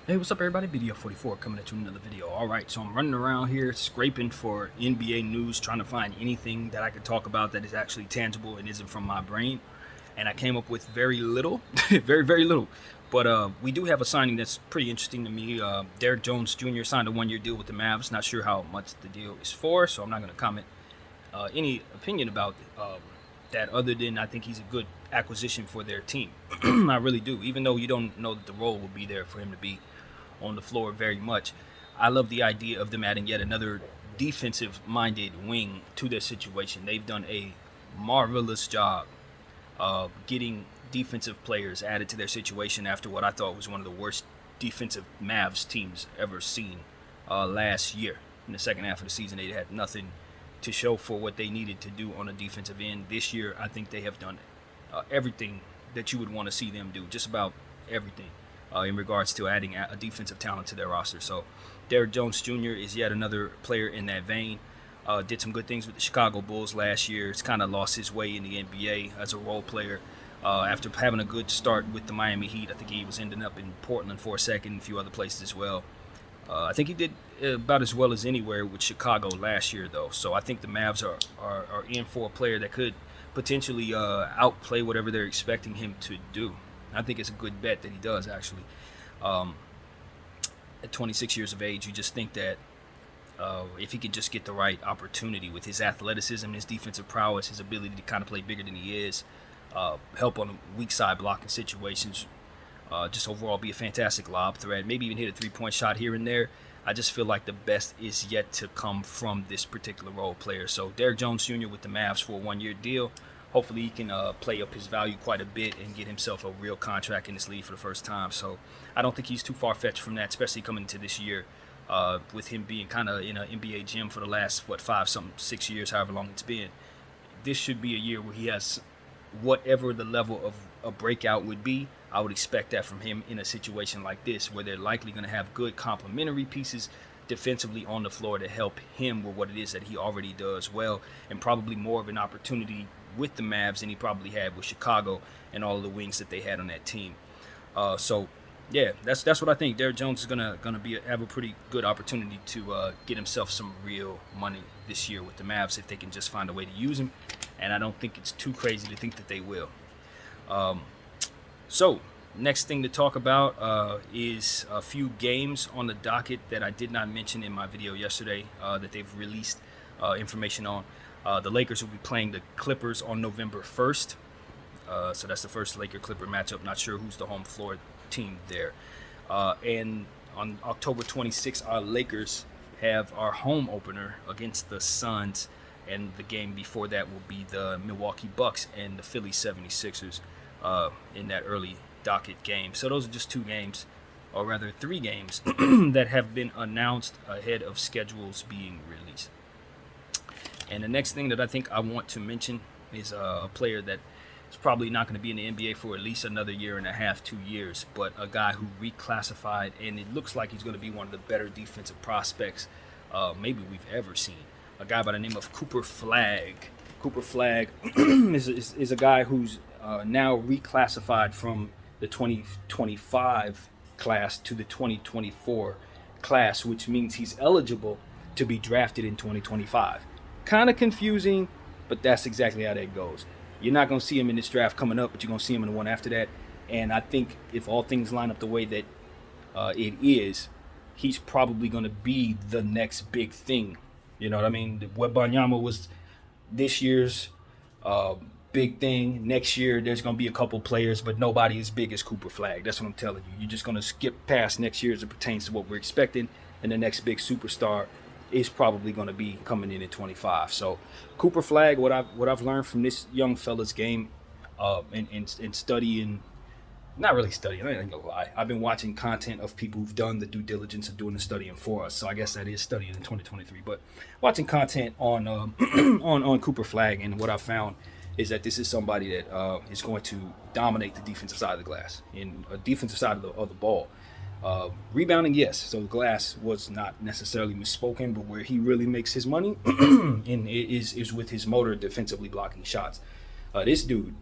Hey, what's up, everybody? BDO 44 coming at you with another video. All right, so I'm running around here scraping for NBA news, trying to find anything that I could talk about that is actually tangible and isn't from my brain. And I came up with very little, very little. But we do have a signing that's pretty interesting to me. Derrick Jones Jr. signed a one-year deal with the Mavs. Not sure how much the deal is for, so I'm not going to comment any opinion about that other than I think he's a good acquisition for their team. I really do, even though you don't know that the role will be there for him to be on the floor very much. I love the idea of them adding yet another defensive minded wing to their situation. They've done a marvelous job of getting defensive players added to their situation after what I thought was one of the worst defensive Mavs teams ever seen last year. In the second half of the season, they had nothing to show for what they needed to do on a defensive end. This year, I think they have done everything that you would want to see them do, just about everything in regards to adding a defensive talent to their roster. So Derrick Jones Jr. is yet another player in that vein. Did some good things with the Chicago Bulls last year. It's kind of lost his way in the NBA as a role player. After having a good start with the Miami Heat, I think he was ending up in Portland for a second, a few other places as well. I think he did about as well as anywhere with Chicago last year, though. So I think the Mavs are in for a player that could potentially outplay whatever they're expecting him to do. I think it's a good bet that he does, actually. Um, at 26 years of age, you just think that if he could just get the right opportunity with his athleticism, his defensive prowess, his ability to kind of play bigger than he is, help on weak side blocking situations, just overall be a fantastic lob threat, maybe even hit a three-point shot here and there. I just feel like the best is yet to come from this particular role player. So Derrick Jones Jr. with the Mavs for a one-year deal. Hopefully he can play up his value quite a bit and get himself a real contract in this league for the first time. So I don't think he's too far-fetched from that, especially coming into this year with him being kind of in an NBA gym for the last, 6 years, however long it's been. This should be a year where he has whatever the level of a breakout would be. I would expect that from him in a situation like this, where they're likely going to have good complementary pieces defensively on the floor to help him with what it is that he already does well, and probably more of an opportunity with the Mavs than he probably had with Chicago and all of the wings that they had on that team. So yeah, that's what I think. Derrick Jones is gonna have a pretty good opportunity to get himself some real money this year with the Mavs if they can just find a way to use him, and I don't think it's too crazy to think that they will. So next thing to talk about is a few games on the docket that I did not mention in my video yesterday that they've released information on. The Lakers will be playing the Clippers on November 1st. So that's the first Laker-Clipper matchup. Not sure who's the home floor team there. And on October 26th, our Lakers have our home opener against the Suns. And the game before that will be the Milwaukee Bucks and the Philly 76ers in that early docket game. So those are just two games, or rather three games, that have been announced ahead of schedules being released. And the next thing that I think I want to mention is a player that is probably not going to be in the NBA for at least another year and a half, 2 years, but a guy who reclassified, and it looks like he's going to be one of the better defensive prospects maybe we've ever seen. A guy by the name of Cooper Flagg. Cooper Flagg is a guy who's now reclassified from the 2025 class to the 2024 class, which means he's eligible to be drafted in 2025. Kind of confusing, but that's exactly how that goes. You're not going to see him in this draft coming up, but you're going to see him in the one after that. And I think if all things line up the way that it is, he's probably going to be the next big thing. You know what I mean? Wembanyama was this year's big thing. Next year, there's going to be a couple players, but nobody as big as Cooper Flagg. That's what I'm telling you. You're just going to skip past next year as it pertains to what we're expecting, and the next big superstar is probably going to be coming in at 25. So Cooper Flagg, what I've learned from this young fella's game, and studying, not really studying, I ain't gonna lie. I've been watching content of people who've done the due diligence of doing the studying for us. So I guess that is studying in 2023. But watching content on on Cooper Flagg, and what I found is that this is somebody that is going to dominate the defensive side of the glass, in a defensive side of the ball. Rebounding, yes. So the glass was not necessarily misspoken, but where he really makes his money and is with his motor defensively blocking shots. This dude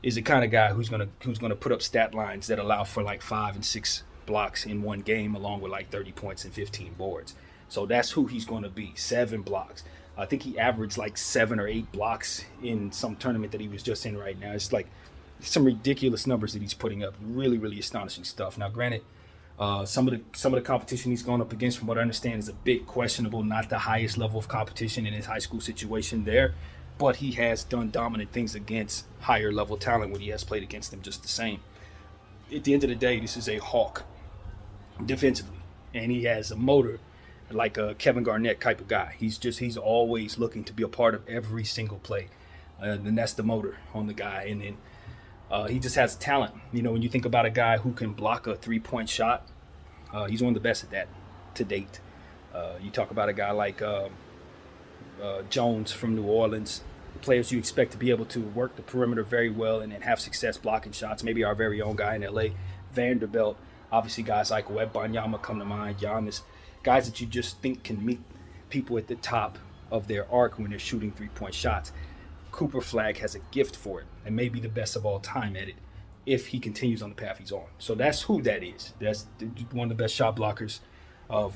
is the kind of guy who's gonna put up stat lines that allow for like 5 and 6 blocks in one game, along with like 30 points and 15 boards. So that's who he's going to be. 7 blocks. I think he averaged like 7 or 8 blocks in some tournament that he was just in right now. It's like some ridiculous numbers that he's putting up. Really, really astonishing stuff. Now, granted, some of the competition he's going up against, from what I understand, is a bit questionable. Not the highest level of competition in his high school situation there, but he has done dominant things against higher level talent when he has played against them just the same. At the end of the day, this is a hawk defensively, and he has a motor like a Kevin Garnett type of guy. He's always looking to be a part of every single play, and that's the motor on the guy. And then he just has talent. You know, when you think about a guy who can block a 3-point shot, he's one of the best at that to date. You talk about a guy like Jones from New Orleans, players you expect to be able to work the perimeter very well and have success blocking shots. Maybe our very own guy in LA, Vanderbilt. Obviously, guys like Wembanyama come to mind, Giannis. Guys that you just think can meet people at the top of their arc when they're shooting 3-point shots. Cooper Flagg has a gift for it and may be the best of all time at it if he continues on the path he's on. So that's who that is. That's one of the best shot blockers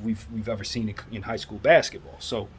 we've ever seen in high school basketball. So,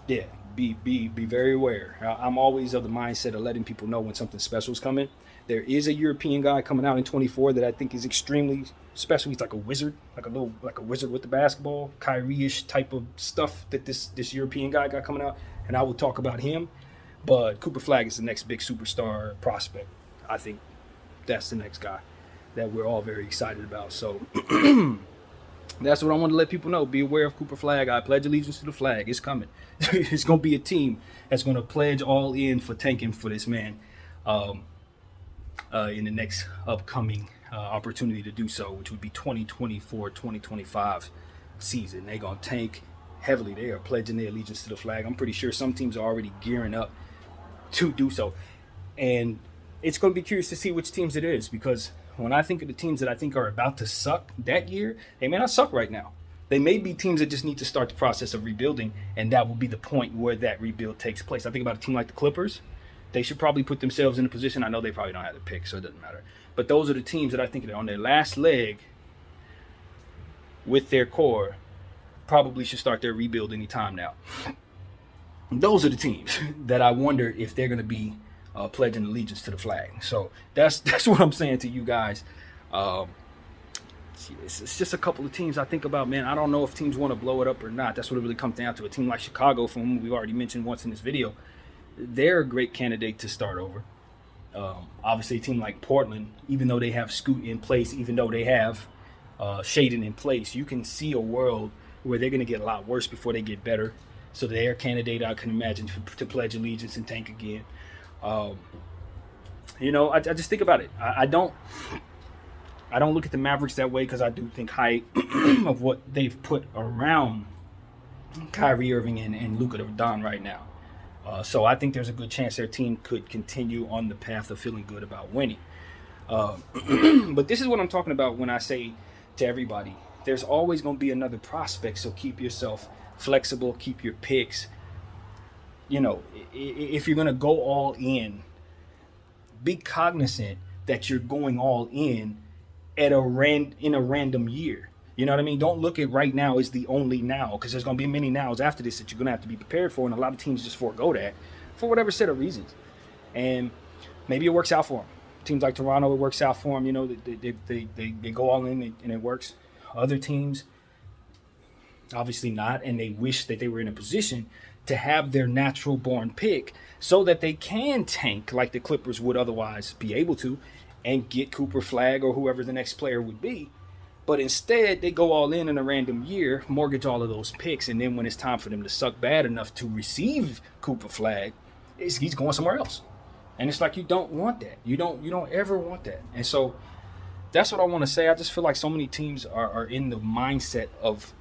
yeah, be very aware. I'm always of the mindset of letting people know when something special is coming. There is a European guy coming out in 24 that I think is extremely special. He's like a wizard, like a wizard with the basketball, Kyrie-ish type of stuff that this European guy got coming out, and I will talk about him. But Cooper Flagg is the next big superstar prospect. I think that's the next guy that we're all very excited about. So that's what I want to let people know. Be aware of Cooper Flagg. I pledge allegiance to the flag. It's coming. It's going to be a team that's going to pledge all in for tanking for this man in the next upcoming opportunity to do so, which would be 2024-2025 season. They're going to tank heavily. They are pledging their allegiance to the flag. I'm pretty sure some teams are already gearing up to do so. And it's going to be curious to see which teams it is, because when I think of the teams that I think are about to suck that year, they may not suck right now. They may be teams that just need to start the process of rebuilding, and that will be the point where that rebuild takes place. I think about a team like the Clippers. They should probably put themselves in a position. I know they probably don't have the pick, so it doesn't matter. But those are the teams that I think that are on their last leg with their core probably should start their rebuild anytime now. Those are the teams that I wonder if they're going to be pledging allegiance to the flag. So that's what I'm saying to you guys. It's just a couple of teams I think about, man. I don't know if teams want to blow it up or not. That's what it really comes down to. A team like Chicago, from whom we've already mentioned once in this video, they're a great candidate to start over. Obviously, a team like Portland, even though they have Scoot in place, even though they have Shaden in place, you can see a world where they're going to get a lot worse before they get better. So they're a candidate, I can imagine, to pledge allegiance and tank again. I just think about it. I don't look at the Mavericks that way, because I do think high of what they've put around Kyrie Irving and Luka Doncic right now. So I think there's a good chance their team could continue on the path of feeling good about winning. But this is what I'm talking about when I say to everybody, there's always going to be another prospect, so keep yourself flexible, keep your picks. If you're going to go all in, be cognizant that you're going all in in a random year. You know what I mean? Don't look at right now as the only now, because there's going to be many nows after this that you're going to have to be prepared for, and a lot of teams just forego that for whatever set of reasons. And maybe it works out for them. Teams like Toronto, it works out for them. They go all in and it works. Other teams, obviously not, and they wish that they were in a position to have their natural born pick so that they can tank like the Clippers would otherwise be able to and get Cooper Flagg or whoever the next player would be. But instead, they go all in a random year, mortgage all of those picks, and then when it's time for them to suck bad enough to receive Cooper Flagg, he's going somewhere else. And it's like, you don't want that. You don't ever want that. And so that's what I want to say. I just feel like so many teams are in the mindset of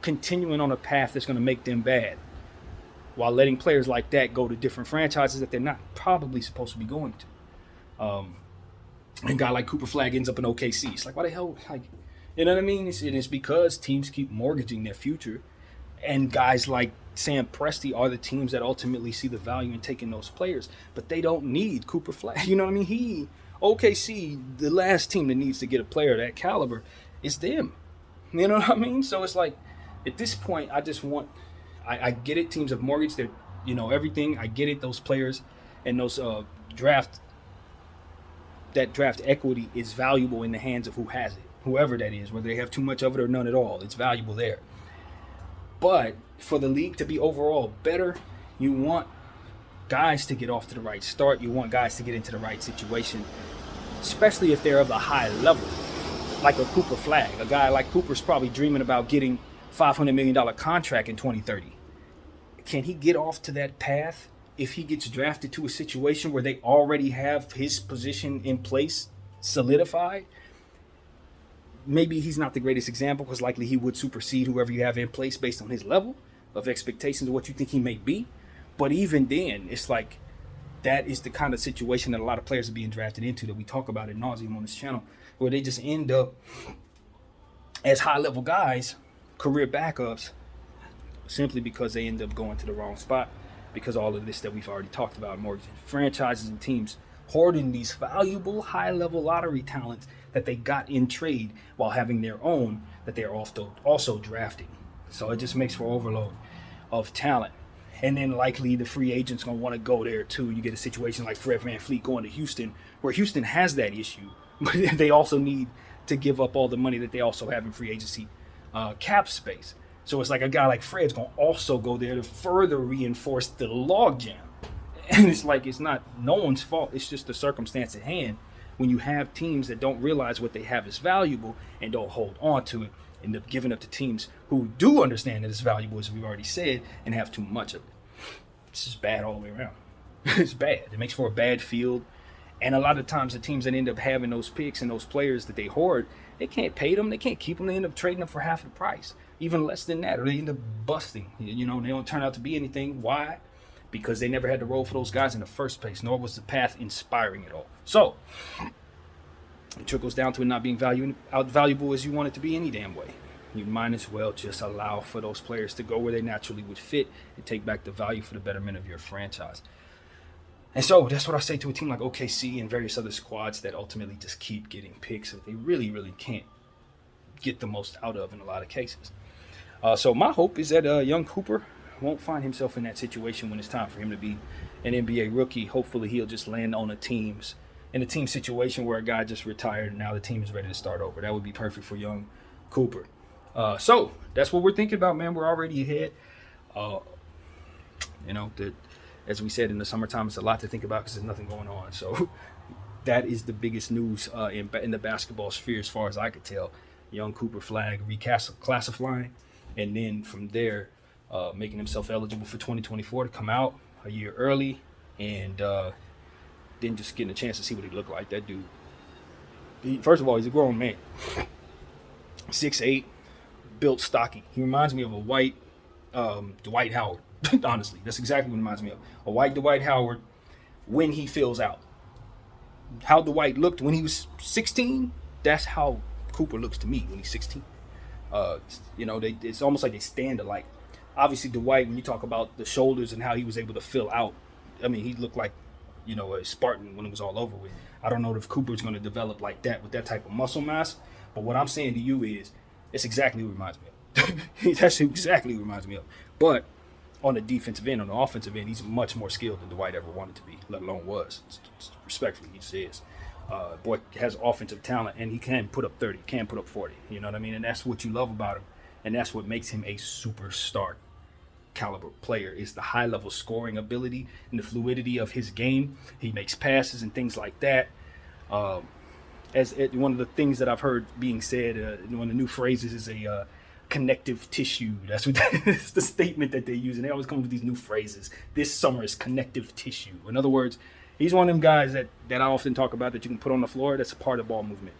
continuing on a path that's going to make them bad, while letting players like that go to different franchises that they're not probably supposed to be going to. And a guy like Cooper Flagg ends up in OKC. It's like, why the hell? You know what I mean? It's because teams keep mortgaging their future. And guys like Sam Presti are the teams that ultimately see the value in taking those players. But they don't need Cooper Flagg. You know what I mean? He OKC, the last team that needs to get a player of that caliber is them. You know what I mean? So it's like, at this point, I just want, I get it. Teams have mortgaged their, everything. I get it. Those players and those draft equity is valuable in the hands of who has it, whoever that is, whether they have too much of it or none at all. It's valuable there. But for the league to be overall better, you want guys to get off to the right start. You want guys to get into the right situation, especially if they're of a high level, like a Cooper Flagg. A guy like Cooper's probably dreaming about getting $500 million contract in 2030. Can he get off to that path if he gets drafted to a situation where they already have his position in place solidified? Maybe he's not the greatest example, because likely he would supersede whoever you have in place based on his level of expectations of what you think he may be. But even then, it's like, that is the kind of situation that a lot of players are being drafted into, that we talk about ad nauseum on this channel, where they just end up as high-level guys, career backups, simply because they end up going to the wrong spot, because all of this that we've already talked about, mortgaging franchises and teams hoarding these valuable high-level lottery talents that they got in trade while having their own that they're also drafting. So it just makes for overload of talent. And then likely the free agent's going to want to go there too. You get a situation like Fred VanVleet going to Houston, where Houston has that issue, but they also need to give up all the money that they also have in free agency cap space. So it's like a guy like Fred's going to also go there to further reinforce the logjam. And it's like, it's not no one's fault. It's just the circumstance at hand. When you have teams that don't realize what they have is valuable and don't hold on to it, end up giving up to teams who do understand that it's valuable, as we've already said, and have too much of it. It's just bad all the way around. It's bad. It makes for a bad field. And a lot of times the teams that end up having those picks and those players that they hoard, they can't pay them. They can't keep them. They end up trading them for half the price, even less than that, or they end up busting. They don't turn out to be anything. Why? Because they never had to roll for those guys in the first place, nor was the path inspiring at all. So it trickles down to it not being valuable as you want it to be any damn way. You might as well just allow for those players to go where they naturally would fit and take back the value for the betterment of your franchise. And so that's what I say to a team like OKC and various other squads that ultimately just keep getting picks that they really, really can't get the most out of in a lot of cases. So my hope is that young Cooper won't find himself in that situation when it's time for him to be an NBA rookie. Hopefully he'll just land on in a team situation where a guy just retired and now the team is ready to start over. That would be perfect for young Cooper. So that's what we're thinking about, man. We're already ahead. As we said, in the summertime, it's a lot to think about because there's nothing going on. So that is the biggest news in the basketball sphere, as far as I could tell. Young Cooper Flagg reclassifying, and then from there, making himself eligible for 2024 to come out a year early, and then just getting a chance to see what he looked like. That dude, first of all, he's a grown man. 6'8", built stocky. He reminds me of a white Dwight Howard. Honestly, that's exactly what he reminds me of. A white Dwight Howard when he fills out. How Dwight looked when he was 16, that's how Cooper looks to me when he's 16. It's almost like they stand alike. Obviously, Dwight, when you talk about the shoulders and how he was able to fill out, I mean, he looked like, a Spartan when it was all over with. I don't know if Cooper's going to develop like that with that type of muscle mass, but what I'm saying to you is, it's exactly what it reminds me of. That's exactly what it reminds me of. But on the defensive end, on the offensive end, he's much more skilled than Dwight ever wanted to be, let alone was. Respectfully, he says. Boy has offensive talent, and he can put up 30, can put up 40. You know what I mean? And that's what you love about him. And that's what makes him a superstar caliber player, is the high-level scoring ability and the fluidity of his game. He makes passes and things like that. As one of the things that I've heard being said, one of the new phrases is a connective tissue. That's the statement that they use, and they always come up with these new phrases. This summer is connective tissue. In other words, he's one of them guys that I often talk about that you can put on the floor. That's a part of ball movement.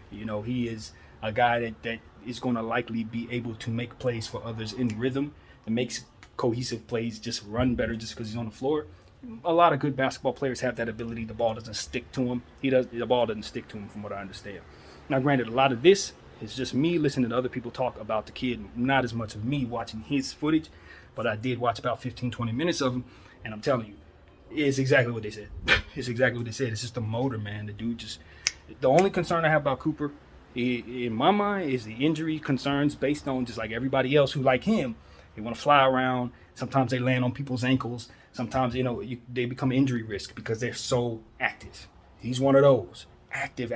He is a guy that is going to likely be able to make plays for others in rhythm and makes cohesive plays just run better just because he's on the floor. A lot of good basketball players have that ability. The ball doesn't stick to him. The ball doesn't stick to him, from what I understand. Now, granted, a lot of this is just me listening to other people talk about the kid, not as much of me watching his footage, but I did watch about 15, 20 minutes of him, and I'm telling you, It's exactly what they said. It's exactly what they said. It's just the motor, man. The dude just. The only concern I have about Cooper, in my mind, is the injury concerns based on just like everybody else who like him. They want to fly around. Sometimes they land on people's ankles. Sometimes, they become injury risk because they're so active. He's one of those. Active.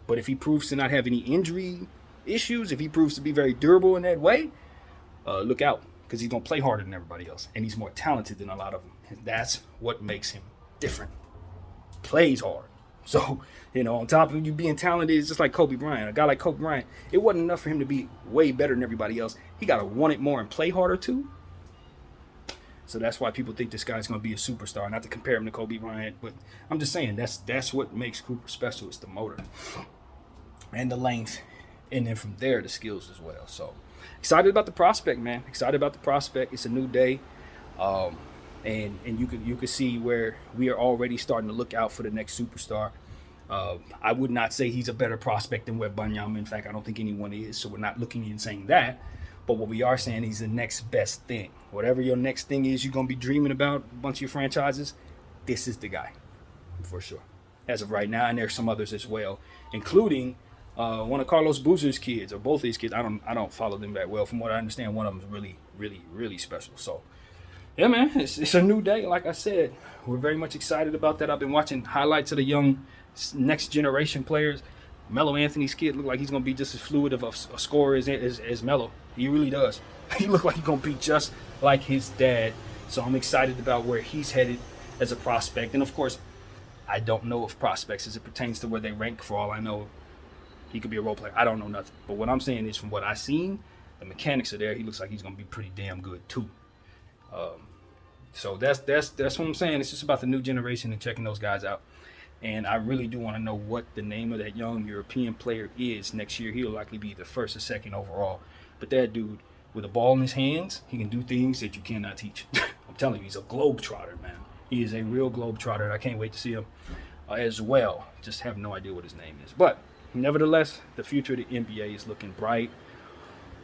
But if he proves to not have any injury issues, if he proves to be very durable in that way, look out, because he's going to play harder than everybody else. And he's more talented than a lot of them. And that's what makes him different. Plays hard. So, on top of you being talented, it's just like Kobe Bryant. A guy like Kobe Bryant, it wasn't enough for him to be way better than everybody else. He got to want it more and play harder too. So that's why people think this guy's going to be a superstar. Not to compare him to Kobe Bryant, but I'm just saying that's what makes Cooper special. It's the motor and the length. And then from there, the skills as well. So excited about the prospect, man. Excited about the prospect. It's a new day. And you could see where we are already starting to look out for the next superstar. I would not say he's a better prospect than Wembanyama. In fact, I don't think anyone is. So we're not looking and saying that. But what we are saying, he's the next best thing. Whatever your next thing is you're going to be dreaming about, a bunch of your franchises, this is the guy for sure. As of right now, and there's some others as well, including one of Carlos Boozer's kids, or both of his kids. I don't follow them that well. From what I understand, one of them is really, really, really special. So, yeah, man, it's a new day. Like I said, we're very much excited about that. I've been watching highlights of the young next generation players. Melo Anthony's kid look like he's going to be just as fluid of a scorer as Melo. He really does. He look like he's going to be just like his dad. So I'm excited about where he's headed as a prospect. And, of course, I don't know of prospects as it pertains to where they rank. For all I know, he could be a role player. I don't know nothing. But what I'm saying is, from what I've seen, the mechanics are there. He looks like he's going to be pretty damn good, too. So that's what I'm saying. It's just about the new generation and checking those guys out. And I really do want to know what the name of that young European player is next year. He'll likely be the first or second overall. But that dude, with a ball in his hands, he can do things that you cannot teach. I'm telling you, he's a globetrotter, man. He is a real globetrotter, and I can't wait to see him as well. Just have no idea what his name is. But nevertheless, the future of the NBA is looking bright.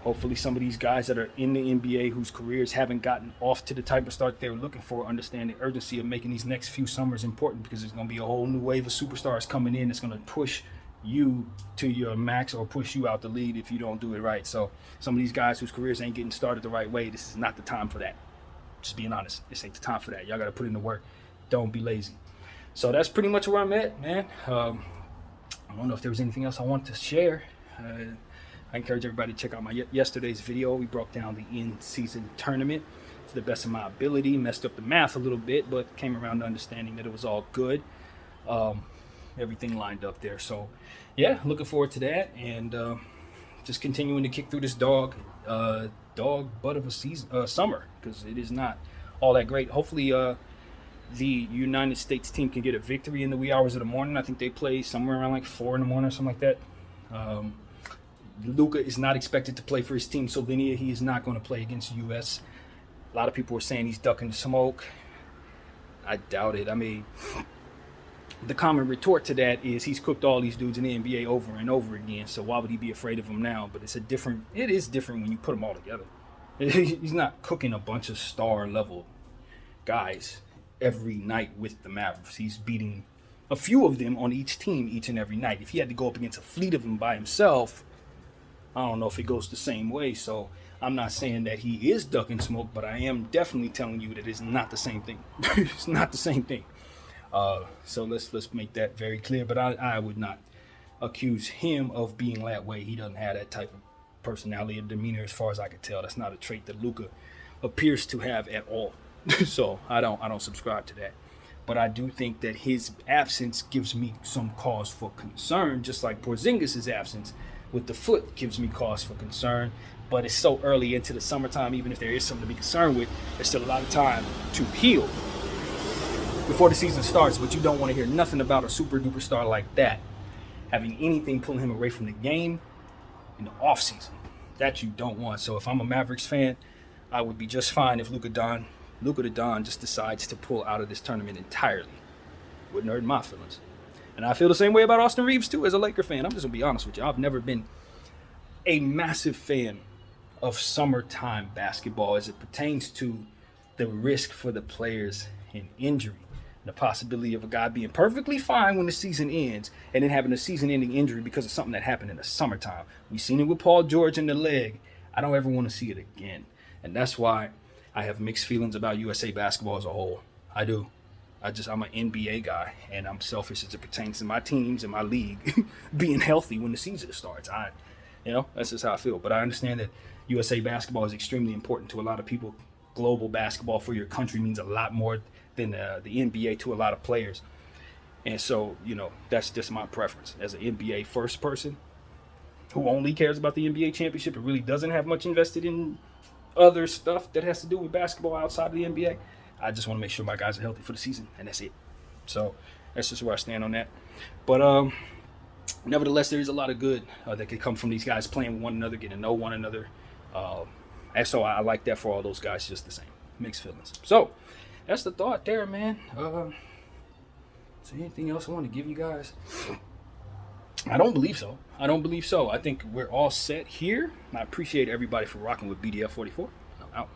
Hopefully some of these guys that are in the NBA whose careers haven't gotten off to the type of start they were looking for understand the urgency of making these next few summers important, because there's going to be a whole new wave of superstars coming in that's going to push you to your max or push you out the lead if you don't do it right. So some of these guys whose careers ain't getting started the right way, this is not the time for that. Just being honest, this ain't the time for that. Y'all got to put in the work. Don't be lazy. So that's pretty much where I'm at, man. I don't know if there was anything else I wanted to share. I encourage everybody to check out my yesterday's video. We broke down the in-season tournament to the best of my ability. Messed up the math a little bit, but came around to understanding that it was all good. Everything lined up there. So, yeah, looking forward to that. And just continuing to kick through this dog butt of a summer, because it is not all that great. Hopefully, the United States team can get a victory in the wee hours of the morning. I think they play somewhere around like 4 in the morning or something like that. Luka is not expected to play for his team, Slovenia. He is not going to play against the U.S. A lot of people are saying he's ducking the smoke. I doubt it. I mean, the common retort to that is he's cooked all these dudes in the NBA over and over again, so why would he be afraid of them now? But it is different when you put them all together. He's not cooking a bunch of star-level guys every night with the Mavericks. He's beating a few of them on each team each and every night. If he had to go up against a fleet of them by himself, I don't know if it goes the same way. So I'm not saying that he is ducking smoke, but I am definitely telling you that it's not the same thing. It's not the same thing. So let's make that very clear. But I would not accuse him of being that way. He doesn't have that type of personality or demeanor, as far as I can tell. That's not a trait that Luka appears to have at all. So I don't subscribe to that. But I do think that his absence gives me some cause for concern, just like Porzingis' absence with the foot gives me cause for concern. But it's so early into the summertime, even if there is something to be concerned with, there's still a lot of time to heal before the season starts. But you don't want to hear nothing about a super duper star like that having anything pulling him away from the game in the offseason. That you don't want. So if I'm a Mavericks fan, I would be just fine if Luka the Don just decides to pull out of this tournament entirely. Wouldn't hurt my feelings. And I feel the same way about Austin Reeves, too, as a Laker fan. I'm just going to be honest with you. I've never been a massive fan of summertime basketball as it pertains to the risk for the players and injury. The possibility of a guy being perfectly fine when the season ends and then having a season-ending injury because of something that happened in the summertime. We've seen it with Paul George in the leg. I don't ever want to see it again. And that's why I have mixed feelings about USA basketball as a whole. I do. I'm an NBA guy, and I'm selfish as it pertains to my teams and my league being healthy when the season starts. That's just how I feel. But I understand that USA basketball is extremely important to a lot of people. Global basketball for your country means a lot more than the NBA to a lot of players. And so, that's just my preference. As an NBA first person who only cares about the NBA championship and really doesn't have much invested in other stuff that has to do with basketball outside of the NBA, I just want to make sure my guys are healthy for the season, and that's it. So that's just where I stand on that. But nevertheless, there is a lot of good that could come from these guys playing with one another, getting to know one another. And so I like that for all those guys just the same. Mixed feelings. So that's the thought there, man. Is there anything else I want to give you guys? I don't believe so. I think we're all set here. I appreciate everybody for rocking with BDF 44. I'm out.